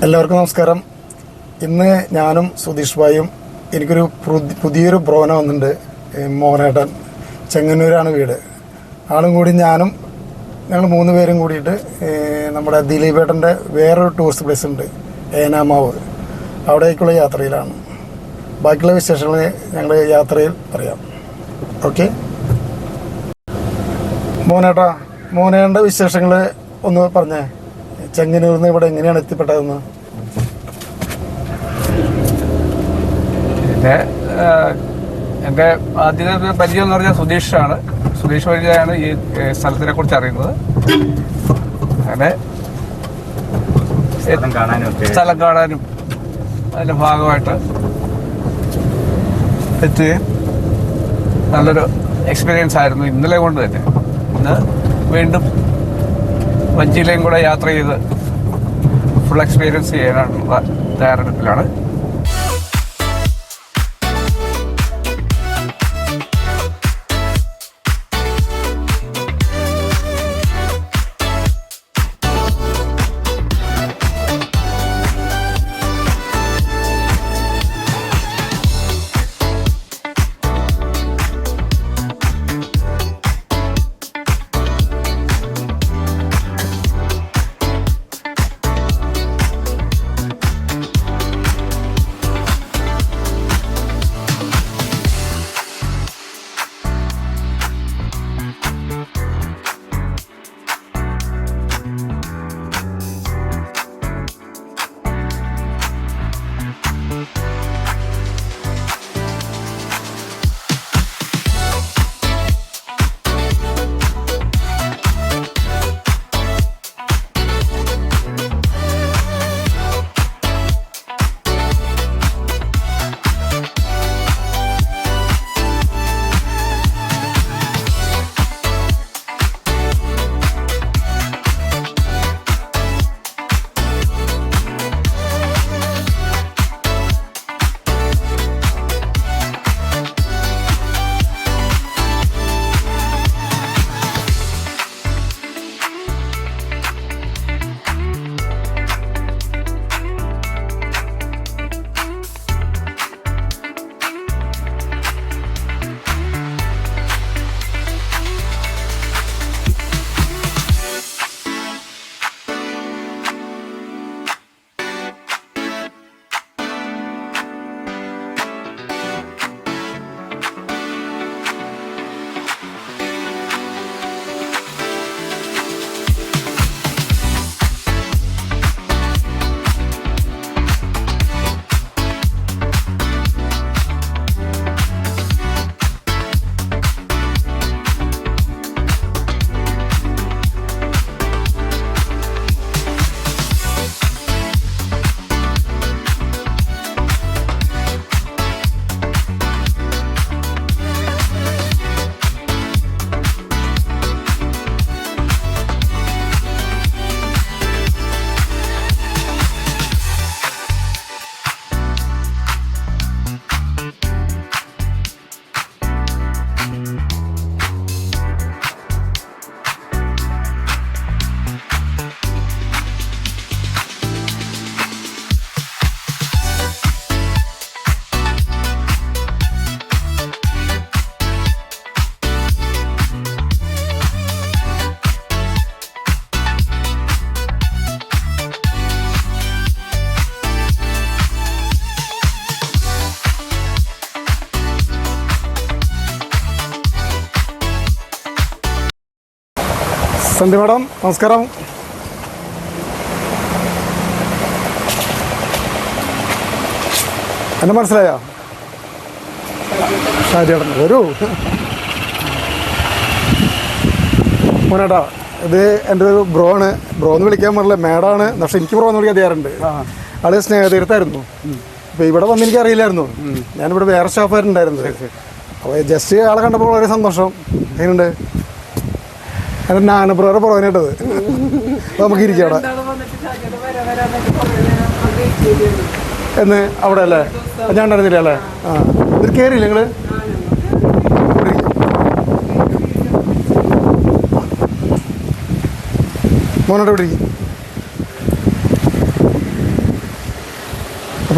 എല്ലാവർക്കും നമസ്കാരം. ഇന്ന് ഞാനും സുധീഷ് ഭായും എനിക്കൊരു പുതിയൊരു ബ്രോന വന്നിട്ടുണ്ട്. മോഹനേട്ടൻ, ചെങ്ങന്നൂരാണ് വീട്. ആളും കൂടി ഞങ്ങൾ 3 പേരും കൂടിയിട്ട് നമ്മുടെ ദിലീപേട്ടൻ്റെ വേറൊരു ടൂറിസ്റ്റ് പ്ലേസ് ഉണ്ട്, ഏനാമാവ്. അവിടേക്കുള്ള യാത്രയിലാണ്. ബാക്കിയുള്ള വിശേഷങ്ങൾ ഞങ്ങൾ യാത്രയിൽ പറയാം. ഓക്കെ. മോഹനേട്ടൻ്റെ വിശേഷങ്ങൾ ഒന്ന് പറഞ്ഞേ. ചെങ്ങന്നൂരിൽ നിന്ന് ഇവിടെ എങ്ങനെയാണ് എത്തിപ്പെട്ടതെന്ന്? എൻ്റെ ആദ്യത്തെ പരിചയം എന്ന് പറഞ്ഞാൽ സുധീഷാണ്. സുധീഷ് വഴിയാണ് ഈ സ്ഥലത്തിനെ കുറിച്ച് അറിയുന്നത്. അങ്ങനെ സ്ഥലം കാണാനും അതിൻ്റെ ഭാഗമായിട്ട് എത്തുകയും നല്ലൊരു എക്സ്പീരിയൻസ് ആയിരുന്നു ഇന്നലെ കൊണ്ട് തന്നെ. ഇന്ന് വീണ്ടും വഞ്ചിയിലേയും കൂടെ യാത്ര ചെയ്ത് ഫുൾ എക്സ്പീരിയൻസ് ചെയ്യാനുള്ള തയ്യാറെടുപ്പിലാണ്. സന്ധ്യ മാഡം, നമസ്കാരം. എന്നെ മനസ്സിലായോ? ഷാരിയേട്ടൻ വരൂ. മോനേട്ടാ, ഇത് എൻ്റെ ഒരു ബ്രോ ആണ്. ബ്രോ എന്ന് വിളിക്കാൻ പാടില്ല, മേഡാണ്. പക്ഷെ എനിക്ക് ബ്രോ എന്ന് വിളിക്കാൻ ചെയ്യാറുണ്ട്. ആള് സ്നേഹതീരത്തായിരുന്നു. അപ്പോൾ ഇവിടെ വന്ന് എനിക്ക് അറിയില്ലായിരുന്നു. ഞാനിവിടെ വേറെ സ്റ്റാഫുകാരുണ്ടായിരുന്നു. അപ്പോൾ ജസ്റ്റ് ആളെ കണ്ടപ്പോൾ വളരെ സന്തോഷം. എങ്ങനെയുണ്ട്? എൻ്റെ നാനപ്പുറവരെ പുറകനായിട്ടത്. നമുക്ക് ഇരിക്കാം അവിടെ എന്ന്. അവിടെ അല്ലേ? ഞാൻ ഉണ്ടായിരുന്നില്ല അല്ലേ? ആ, ഇതിൽ കയറിയില്ല നിങ്ങൾ? മോനോട്ട് ഇവിടെ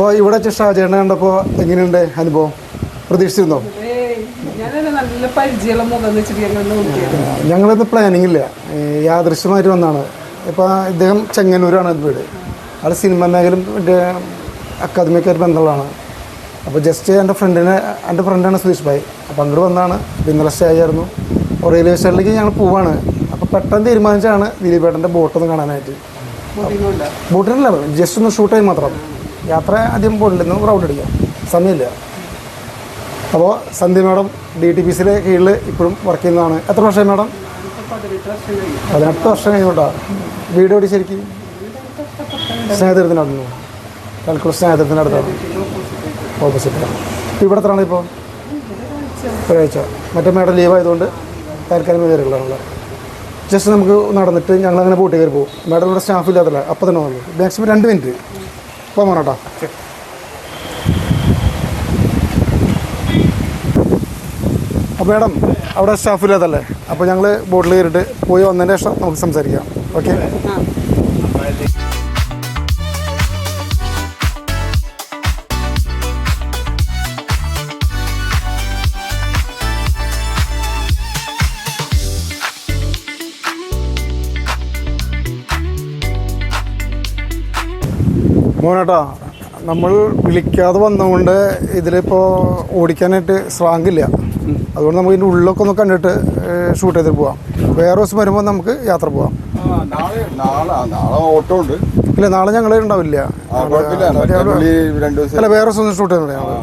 അപ്പോൾ ഇവിടെ വെച്ച് ഷാജേട്ടനെ കണ്ടപ്പോൾ എങ്ങനെയുണ്ട് അനുഭവം? പ്രതീക്ഷിച്ചിരുന്നോ? നല്ല പരിചയമുള്ള മുഖം വെച്ചിട്ട് ഞങ്ങളിന്ന് പ്ലാനിങ് ഇല്ല, യാദൃശ്യമായിട്ട് വന്നതാണ്. ഇപ്പോൾ ഇദ്ദേഹം ചെങ്ങന്നൂരാണ് വീട്. ആൾ സിനിമ മേഖലയും മറ്റേ അക്കാദമിക്കായിട്ട് ബന്ധമുള്ളതാണ്. അപ്പോൾ ജസ്റ്റ് എൻ്റെ ഫ്രണ്ടാണ് സുധീഷ് ഭായ്. അപ്പോൾ അങ്ങോട്ട് വന്നതാണ്. ഇന്നലെ സ്റ്റേ ആയിരുന്നു. റെയിൽവേ സ്റ്റേഷനിലേക്ക് ഞങ്ങൾ പോവാണ്. അപ്പോൾ പെട്ടെന്ന് തീരുമാനിച്ചാണ് ദിലീപേട്ടൻ്റെ ബോട്ടൊന്ന് കാണാനായിട്ട്. ബോട്ടിനല്ല, ജസ്റ്റ് ഒന്ന് ഷൂട്ട് ചെയ്യാൻ മാത്രം. യാത്ര ആദ്യം ബോട്ടിലിരുന്ന് റൗണ്ട് അടിക്കാം, സമയമില്ല. അപ്പോൾ സന്ധ്യ മാഡം DTPCയുടെ കീഴിൽ ഇപ്പോഴും വർക്ക് ചെയ്യുന്നതാണ്. എത്ര വർഷമായി മാഡം? 18 വർഷം കഴിഞ്ഞോട്ടാ. വീട് ഓടി ശരിക്കും സ്നേഹതീരത്തിനടുന്നു, കൽക്കുള സ്നേഹതീരത്തിനടുത്താണ്, ഓപ്പോസിറ്റാണ്. ഇപ്പോൾ ഇവിടെ എത്രയാണ്? ഇപ്പോൾ ഒരാഴ്ച. മറ്റേ മാഡം ലീവ് ആയതുകൊണ്ട് താൽക്കാലിക കയറുകളാണല്ലോ. ജസ്റ്റ് നമുക്ക് നടന്നിട്ട് ഞങ്ങളങ്ങനെ ബോട്ട് കയറി പോകും. മാഡം ഇവിടെ സ്റ്റാഫ് ഇല്ലാത്തല്ല, അപ്പോൾ തന്നെ വന്നു. മാക്സിമം 2 മിനിറ്റ് പോകാൻ കേട്ടോ. അപ്പോൾ മാഡം അവിടെ സ്റ്റാഫ് ഇല്ലാത്തല്ലേ, അപ്പോൾ ഞങ്ങൾ ബോട്ടിൽ കയറിയിട്ട് പോയി വന്നതിന് ശേഷം നമുക്ക് സംസാരിക്കാം. ഓക്കെ. മോനേട്ടാ, നമ്മൾ വിളിക്കാതെ വന്നതുകൊണ്ട് ഇതിലിപ്പോൾ ഓടിക്കാനായിട്ട് സ്ട്രാങ്ങില്ല. അതുകൊണ്ട് നമുക്ക് ഇതിൻ്റെ ഉള്ളിലൊക്കെ ഒന്ന് കണ്ടിട്ട് ഷൂട്ട് ചെയ്തിട്ട് പോവാം. വേറെ ദിവസം വരുമ്പോൾ നമുക്ക് യാത്ര പോവാം. നാളെ ഓട്ടോ ഉണ്ട്. ഇല്ല, നാളെ ഞങ്ങൾ ഉണ്ടാവില്ല. അല്ല, വേറെ ദിവസം ഒന്ന് ഷൂട്ട് ചെയ്യുന്നുണ്ട് ഞങ്ങൾ.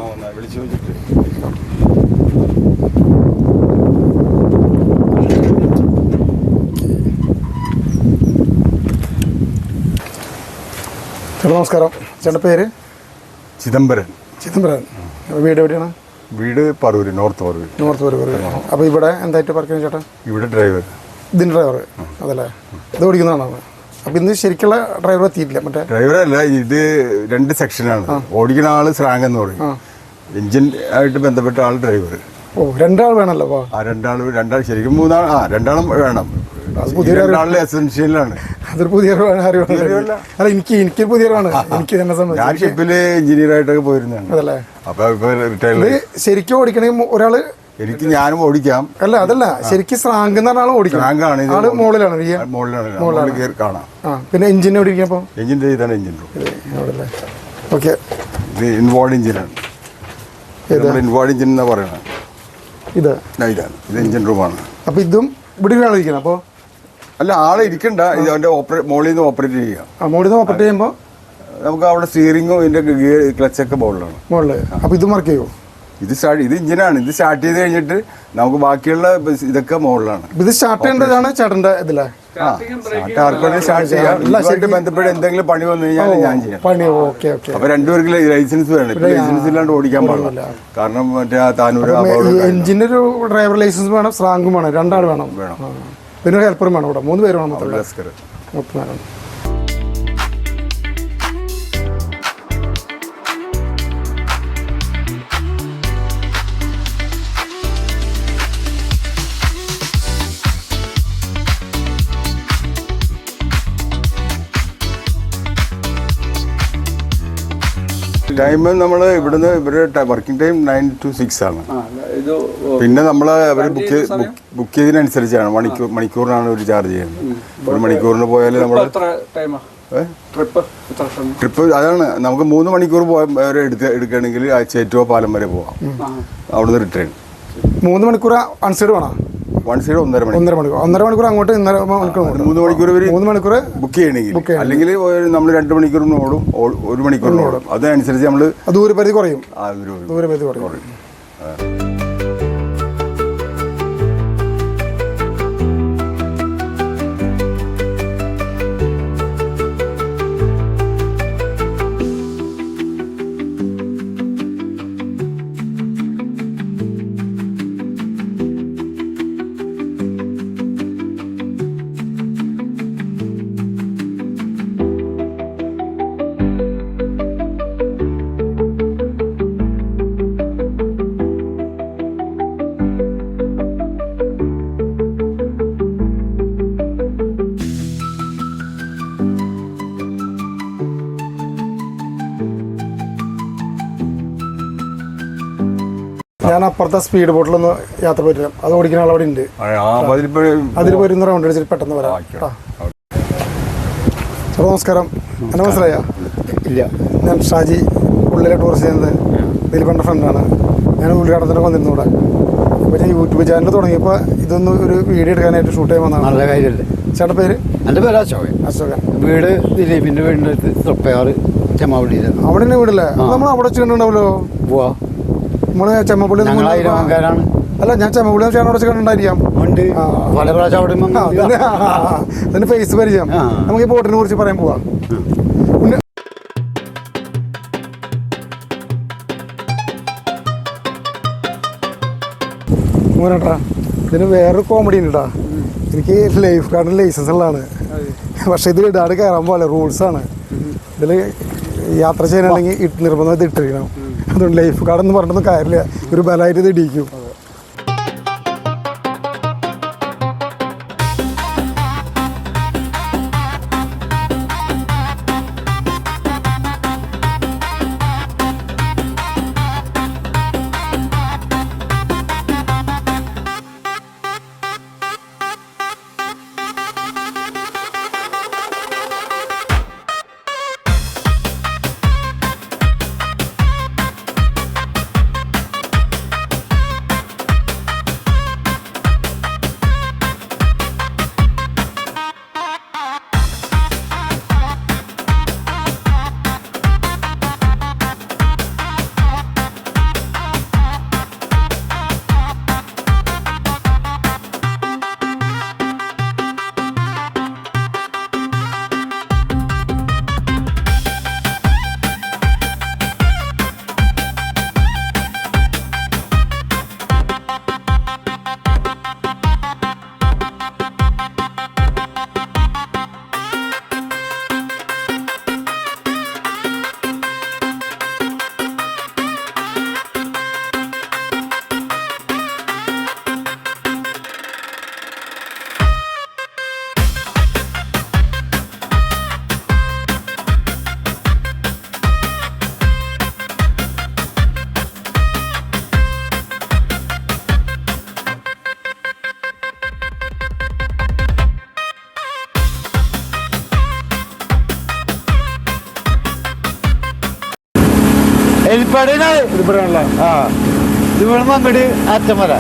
ചേട്ടാ നമസ്കാരം. ചേട്ടൻ്റെ പേര്? ചിദംബരൻ. വീട് എവിടെയാണ്? വീട് പറവൂർ, നോർത്ത് പറവൂർ. അപ്പോൾ ഇവിടെ എന്തായിട്ട് പറയുന്നത് ചേട്ടാ? ഇവിടെ ഡ്രൈവർ. ഇതിൻ്റെ ഡ്രൈവർ അതല്ലേ? ഇത് ഓടിക്കുന്നതാണ്. അപ്പോൾ ഇന്ന് ശരിക്കുള്ള ഡ്രൈവർ എത്തിയിട്ടില്ല. മറ്റേ ഡ്രൈവറല്ല, ഇത് 2 സെക്ഷനാണ്. ഓടിക്കുന്ന ആള് സ്രാങ് എന്ന് പറയും. എഞ്ചിൻ ആയിട്ട് ബന്ധപ്പെട്ട ആൾ ഡ്രൈവർ. ഓ, 2 ആൾ വേണമല്ലോ. അപ്പോൾ രണ്ടാൾ ശരിക്കും 3 ആൾ. 2 ആളും വേണം. എസെൻഷ്യലാണ്. അതൊരു പുതിയ അറിവാണ്. അല്ല, എനിക്ക് പുതിയ അറിവാണ്. എനിക്ക് തന്നെ സംബന്ധിച്ച് ഞാൻ ഷിപ്പില് എഞ്ചിനീയർ ആയിട്ടൊക്കെ പോയിരുന്നതാണ്. അതല്ലേ? അപ്പൊ റിട്ടയർഡ്. ശരിക്കും ഓടിക്കണമെങ്കിൽ ഒരാള്, ഞാനും ഓടിക്കാം. അല്ല, അതല്ല, ശരിക്കും സ്രാങ്ക് എന്ന് പറഞ്ഞ ആള് ഓടിക്കാം. ആള് മുകളിലാണ് കാണാം. പിന്നെ എഞ്ചിൻ എവിടെ ഇരിക്കും? എഞ്ചിന്റെ ഇതാണ് എഞ്ചിൻ റൂം. ഓക്കെ. ഇത് ഇൻവോൾവ് എഞ്ചിനാണ്. ഇൻവോൾവ് എഞ്ചിൻ എന്നാ പറയണത്. ഇതാണ് ഇത് എഞ്ചിൻ റൂമാണ്. അപ്പൊ ഇതും ഇവിടെ ഇരിക്കണം. അപ്പോൾ അല്ല, ആളെ ഇരിക്കണ്ട. ഇത് അവന്റെ മോളിൽ നിന്ന് ഓപ്പറേറ്റ് ചെയ്യാം. മോളിൽ നിന്ന് ഓപ്പറേറ്റ് ചെയ്യുമ്പോൾ നമുക്ക് അവിടെ സ്റ്റിയറിംഗും ഇതിന്റെ ക്ലച്ചൊക്കെ മുകളിലാണ്. അപ്പോൾ ഇത് വർക്ക് ചെയ്യുമോ? ഇത് ഇഞ്ചിനാണ്. ഇത് സ്റ്റാർട്ട് ചെയ്ത് കഴിഞ്ഞിട്ട് നമുക്ക് ബാക്കിയുള്ള ഇതൊക്കെ മുകളിലാണ്. ഇത് സ്റ്റാർട്ട് ചെയ്യേണ്ടതാണ് ചേട്ടൻ്റെ ഇതിലെ. സ്റ്റാർട്ട് ചെയ്യാം. ഇതുമായിട്ട് ബന്ധപ്പെട്ട് എന്തെങ്കിലും പണി വന്നു കഴിഞ്ഞാൽ ഞാൻ ചെയ്യാം. അപ്പൊ 2 പേർക്ക് ലൈസൻസ് വേണം. ഇപ്പൊ ലൈസൻസ് ഇല്ലാണ്ട് ഓടിക്കാൻ പാടില്ല. കാരണം മറ്റേ താനൂര് എഞ്ചിന്റെ ഒരു ഡ്രൈവർ ലൈസൻസ് വേണം, സ്ട്രാങ്ങും വേണം, 2 ആൾ വേണം. പിന്നെ ഒരു ഹെൽപ്പറും വേണം. ഇവിടെ 3 പേര് വേണം. ടൈം നമ്മൾ ഇവിടുന്ന് ഇവരുടെ വർക്കിംഗ് ടൈം 9 to 6 ആണ്. പിന്നെ നമ്മൾ അവർ ബുക്ക് ചെയ്തതിനനുസരിച്ചാണ്. മണിക്കൂറിനാണ് ഒരു ചാർജ് ചെയ്യുന്നത്. 1 മണിക്കൂറിന് പോയാൽ നമ്മൾ ട്രിപ്പ് അതാണ്. നമുക്ക് 3 മണിക്കൂർ വരെ എടുക്കുകയാണെങ്കിൽ ചേറ്റുവ പാലം വരെ പോവാം. അവിടുന്ന് റിട്ടേൺ 3 മണിക്കൂർ അൺസൈഡ് വേണം. 1 സൈഡ് 1.5 മണിക്കൂർ അങ്ങോട്ട് 3 മണിക്കൂർ ബുക്ക് ചെയ്യണമെങ്കിൽ. അല്ലെങ്കിൽ നമ്മൾ 2 മണിക്കൂറിന് ഓടും, 1 മണിക്കൂറിന് ഓടും. അതനുസരിച്ച് നമ്മൾ ദൂരപരിധി കുറയും. ഞാൻ അപ്പുറത്തെ സ്പീഡ് ബോട്ടിലൊന്ന് യാത്ര പറ്റാം. അത് ഓടിക്കുന്ന ആളവിടെ ഉണ്ട്. അതിൽ പോയിരുന്ന റൗണ്ട് അടിച്ചിട്ട് പെട്ടെന്ന് വരാം കേട്ടോ. ചേട്ടാ നമസ്കാരം. എന്നെ മനസ്സിലായോ? ഇല്ല. ഞാൻ ഷാജി, ഉള്ളിലെ ടൂറിസ്റ്റ് ചെയ്യുന്നത് ദിലീപേട്ടൻ്റെ ഫ്രണ്ടാണ്. ഞാൻ ഉള്ളിലാടത്തിനൊക്കെ വന്നിരുന്നു ഇവിടെ. അപ്പോൾ ഞാൻ യൂട്യൂബ് ചാനൽ തുടങ്ങിയപ്പോൾ ഇതൊന്ന് ഒരു വീഡിയോ എടുക്കാനായിട്ട് ഷൂട്ട് ചെയ്യാൻ വന്നതാണ്. നല്ല കാര്യമല്ലേ? ചേട്ടൻ്റെ പേര്? എൻ്റെ പേര് അശോകൻ. അശോകൻ. വീട് ദിലീപിൻ്റെ വീടിൻ്റെ അടുത്ത് തൊപ്പയാറ് ചെമ്മാവള്ളിയിലാണ്. അവിടെ തന്നെ വീടല്ലേ? നമ്മൾ അവിടെ വെച്ച് കണ്ടിട്ടുണ്ടാവല്ലോ. പോവാ. നമ്മള് ചെമ്മപ്പള്ളി. ഞങ്ങളായിരക്കാരാണ്. അല്ല, ഞാൻ ചെമ്മപ്പള്ളി ചേട്ടൻ അവിടെ വെച്ച് കണ്ടിട്ടുണ്ടായിരിക്കാം. ഉണ്ട്. പല പ്രാവശ്യം അവിടെ അതിന് ഫേസ് പരിചയം. നമുക്ക് ഈ ബോട്ടിനെ കുറിച്ച് പറയാൻ പോവാം. മോനേട്ടാ, ഇതിന് വേറൊരു കോമഡി ഉണ്ട് കേട്ടോ. എനിക്ക് ലൈഫ് ഗാർഡിന് ലൈസൻസ് ഉള്ളതാണ്. പക്ഷെ ഇത് ഇടാട് കയറാൻ പോലെ റൂൾസാണ്. ഇതിൽ യാത്ര ചെയ്യാനാണെങ്കിൽ നിർബന്ധമായിട്ട് ഇട്ടിരിക്കണം. അതുകൊണ്ട് ലൈഫ് ഗാർഡ് എന്ന് പറഞ്ഞിട്ടൊന്നും കാര്യമില്ല. ഒരു ബലമായിട്ട് ഇത് ഇടിക്കും. ഇവിടെയാണല്ലേ? ആ, ഇവിടുന്ന് അങ്ങോട്ട് അറ്റമര.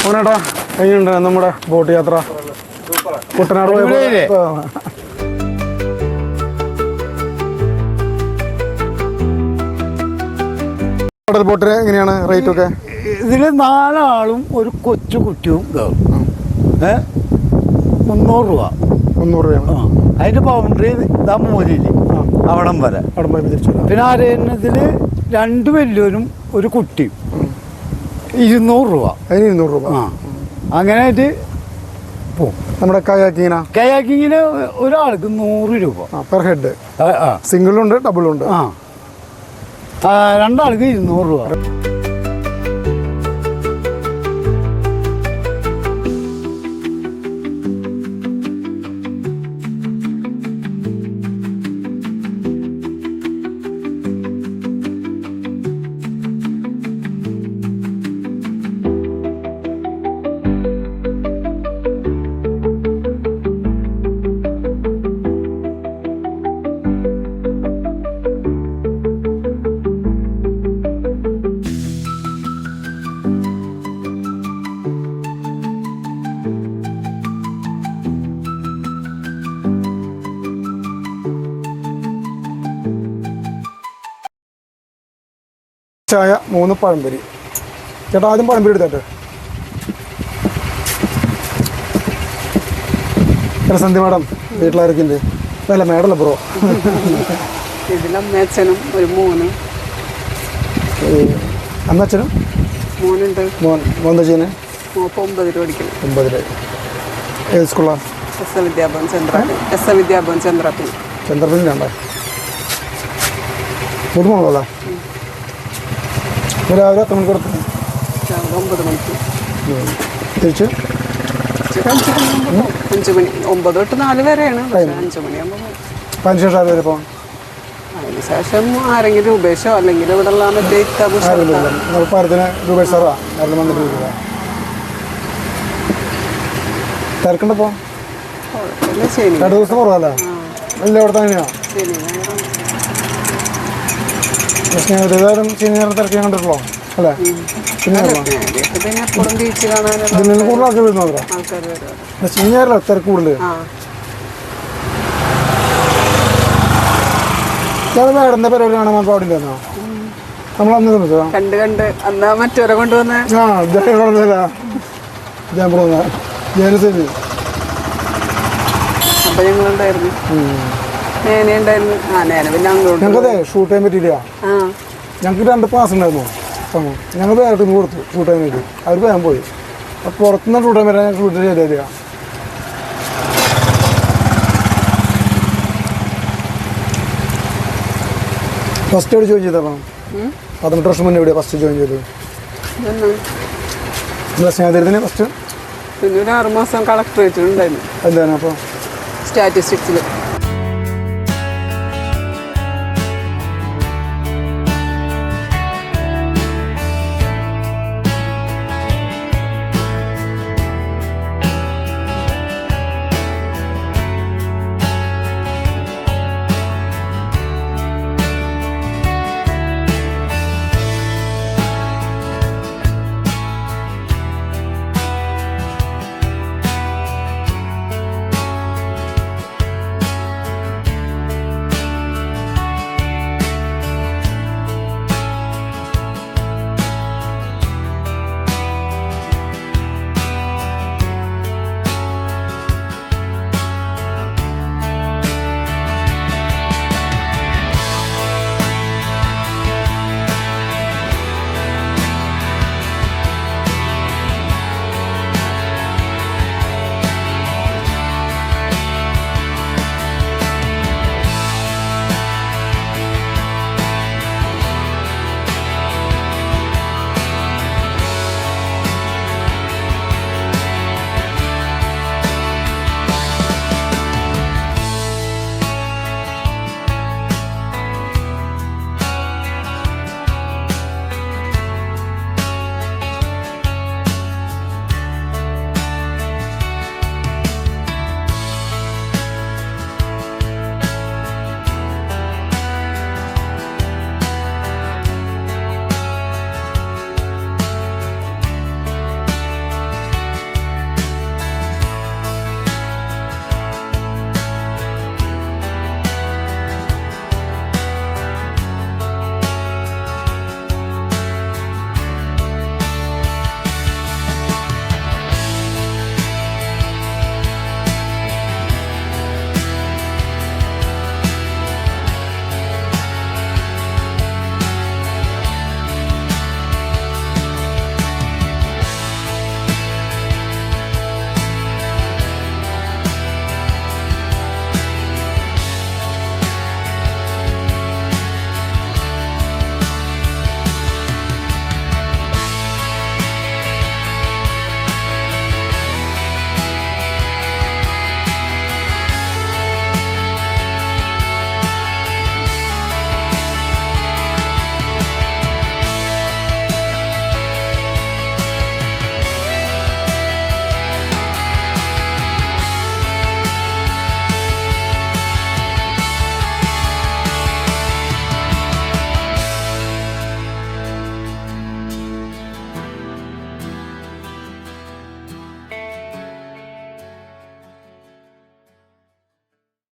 മോനേട്ടാ, എങ്ങനെയുണ്ട് നമ്മുടെ ബോട്ട് യാത്ര? കുട്ടനാട് ബോട്ടിന് എങ്ങനെയാണ് റേറ്റ് ഒക്കെ? ഇതിൽ 4 ആളും ഒരു കൊച്ചു കുട്ടിയും കയറും. 300 രൂപ. 300 രൂപയാണ്. അതിന്റെ ബൗണ്ടറി ഇതാ മൂലയില് അവിടം വരെ. പിന്നെ ആരതിൽ 2 വലിയവരും ഒരു കുട്ടിയും 200 രൂപ. അതിന് 200 രൂപ. അങ്ങനെ ആയിട്ട് പോവും. നമ്മുടെ കയാക്കിങ്ങിന് ഒരാൾക്ക് 100 രൂപ പെർ ഹെഡ്. സിംഗിളുണ്ട്, ഡബിളുണ്ട്. 2 ആൾക്ക് 200 രൂപ. ചായ 3 പഴംപൊരി. ചേട്ടാ ആദ്യം പഴംപൊരി എടുത്തേട്ടെ. സന്ധ്യ മാഡം വീട്ടിലാരൊക്കെ ഉണ്ട്? അല്ല മേഡല്ല ബ്രോ. ഇതിലമ്മയച്ഛനും ഒരു മോനും. അമ്മച്ചനും മോനുണ്ട്. മോൻ എന്താ ചെയ്യുന്നത്? മോപ്പം 9 പഠിക്കണം. 9. ഏത് സ്കൂളാണ്? S A Vidyabhavan Chandrappan. ചന്ദ്രപ്പനിലുണ്ടോ? കുടുംബമുള്ളതാ? രാവിലെ എത്ര മണിക്ക് കൊടുത്തു? രാവിലെ 9 മണിക്ക്. തിരിച്ച് 5 മണി. 9 തൊട്ട് 4 വരെയാണ്. 5 മണിയാകുമ്പോൾ അതിനുശേഷം ആര് വരെ പോകാം? അതിനുശേഷം ആരെങ്കിലും ഉപേക്ഷോ അല്ലെങ്കിൽ ഇവിടെ ഉള്ള മറ്റേ പാരത്തിന് രൂപ സാറാ ആരെങ്കിലും വന്നിട്ട് രൂപ തിരക്കുണ്ടപ്പോ? ശനി 2 ദിവസം കുറവല്ലേ? ഇല്ല ഇവിടെ തന്നെയാണ്. ഏതായാലും ശനി നേരം തിരക്കി കണ്ടിട്ടുള്ളോ അല്ലേ? പിന്നെ എപ്പോഴും ബീച്ച് കാണാനുള്ള ഇതിൽ നിന്ന് കൂടുതൽ ആൾക്കാർ വരുന്നു. ആൾക്കാർ വരും. ശനി നേരല്ല തിരക്ക് കൂടുതൽ. മേടന്റെ പരിപാടി കാണാൻ പാടില്ലെന്നോ നമ്മളന്ന് ശ്രമിച്ചോ? കണ്ട് അന്നാ മറ്റവരെ കൊണ്ടുവന്ന ജനസേവി അപ്പൊ ഞങ്ങളുണ്ടായിരുന്നു. നേനുണ്ടായിരുന്നു. നേന പിന്നെ അങ്ങോട്ട് ഞങ്ങൾക്കതെ ഷൂട്ട് ചെയ്യാൻ പറ്റിയില്ല. ഞങ്ങൾക്ക് 2 പാസ് ഉണ്ടായിരുന്നു. ഞങ്ങൾ വേറെ കൊടുത്തു ഷൂട്ട് ചെയ്യാൻ വേണ്ടി. അവർ വേഗം പോയി. അപ്പോൾ പുറത്തുനിന്ന് ഷൂട്ട് ചെയ്യാൻ പറ്റാൻ ഞങ്ങൾ ഷൂട്ട് ചെയ്തില്ല. ഫസ്റ്റ് എവിടെ ജോയിൻ ചെയ്തപ്പോൾ 18 വർഷം മുന്നേ എവിടെയാണ് ഫസ്റ്റ് ജോയിൻ ചെയ്തത്? സ്നേഹത്തിന് ഫസ്റ്റ് പിന്നെ ഒരു 6 മാസം കളക്ടറേറ്റിൽ ഉണ്ടായിരുന്നു. എന്താണ് അപ്പോൾ? സ്റ്റാറ്റിസ്റ്റിക്സിൽ.